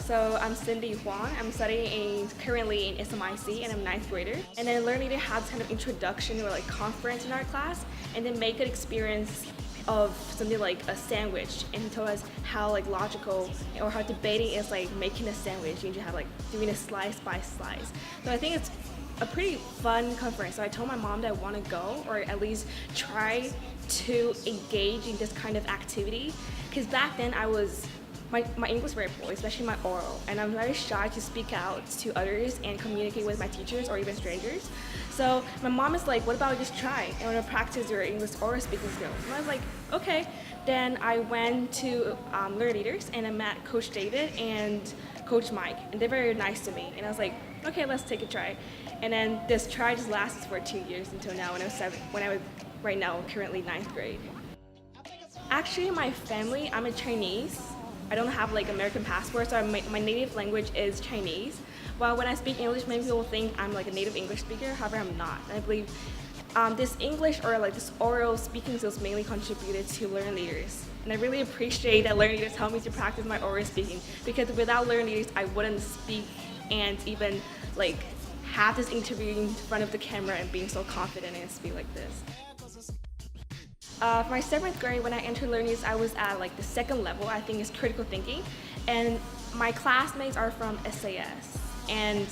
So I'm Cindy Huang. I'm studying currently in SMIC and I'm ninth grader. And then Learn Leader has kind of introduction or like conference in our class, and then make an experience of something like a sandwich, and he told us how like logical or how debating is like making a sandwich. You need to have like doing it slice by slice. So I think it's a pretty fun conference. So I told my mom that I want to go, or at least try to engage in this kind of activity, because back then my English was very poor, especially my oral, and I'm very shy to speak out to others and communicate with my teachers or even strangers. So my mom is like, what about just try and want to practice your English oral speaking skills? And I was like, okay. Then I went to Learn Leaders and I met Coach David and Coach Mike, and they're very nice to me. And I was like, okay, let's take a try. And then this try just lasted for 2 years until now when I was right now currently ninth grade. Actually, my family, I'm a Chinese. I don't have like American passport, so my native language is Chinese. While when I speak English, many people think I'm like a native English speaker. However, I'm not. And I believe this English or like this oral speaking skills mainly contributed to Learn Leaders. And I really appreciate that Learn Leaders helped me to practice my oral speaking, because without Learn Leaders, I wouldn't speak and even like have this interview in front of the camera and being so confident and speak like this. For my 7th grade, when I entered Learn Leaders, I was at like the second level. I think it's critical thinking, and my classmates are from SAS, and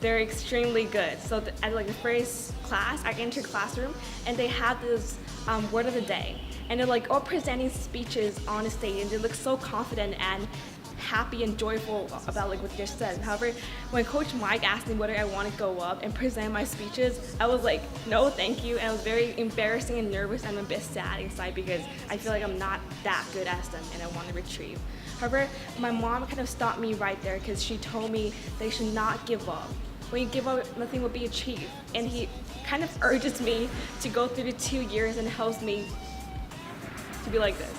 they're extremely good. So at like the first class, I entered classroom, and they had this word of the day, and they're like all presenting speeches on the stage, and they look so confident and happy and joyful about like what they just said. However, when Coach Mike asked me whether I want to go up and present my speeches, I was like, no, thank you. And I was very embarrassing and nervous and a bit sad inside, because I feel like I'm not that good as them and I want to retrieve. However, my mom kind of stopped me right there, because she told me they should not give up. When you give up, nothing will be achieved. And he kind of urges me to go through the 2 years and helps me to be like this.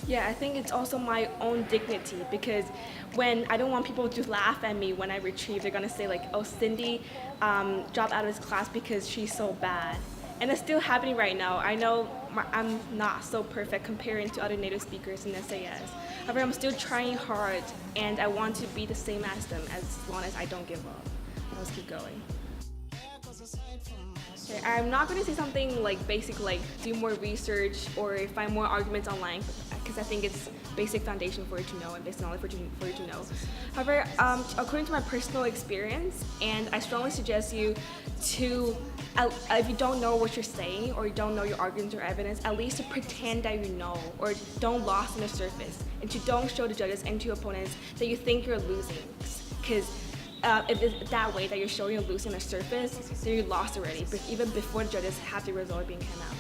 Yeah, I think it's also my own dignity, because when I don't want people to laugh at me when I retrieve, they're gonna say like, oh, Cindy dropped out of this class because she's so bad. And it's still happening right now. I know I'm not so perfect comparing to other native speakers in SAS. However, I'm still trying hard, and I want to be the same as them as long as I don't give up. Let's keep going. Okay, I'm not going to say something like basic, like do more research or find more arguments online, because I think it's basic foundation for you to know and basic knowledge for you to know. However, according to my personal experience, and I strongly suggest you to, if you don't know what you're saying or you don't know your arguments or evidence, at least to pretend that you know, or don't lost on the surface, and to don't show the judges and to your opponents that you think you're losing, because if it's that way that you're showing you're losing the surface, then you lost already, but even before the judges have the result being come out.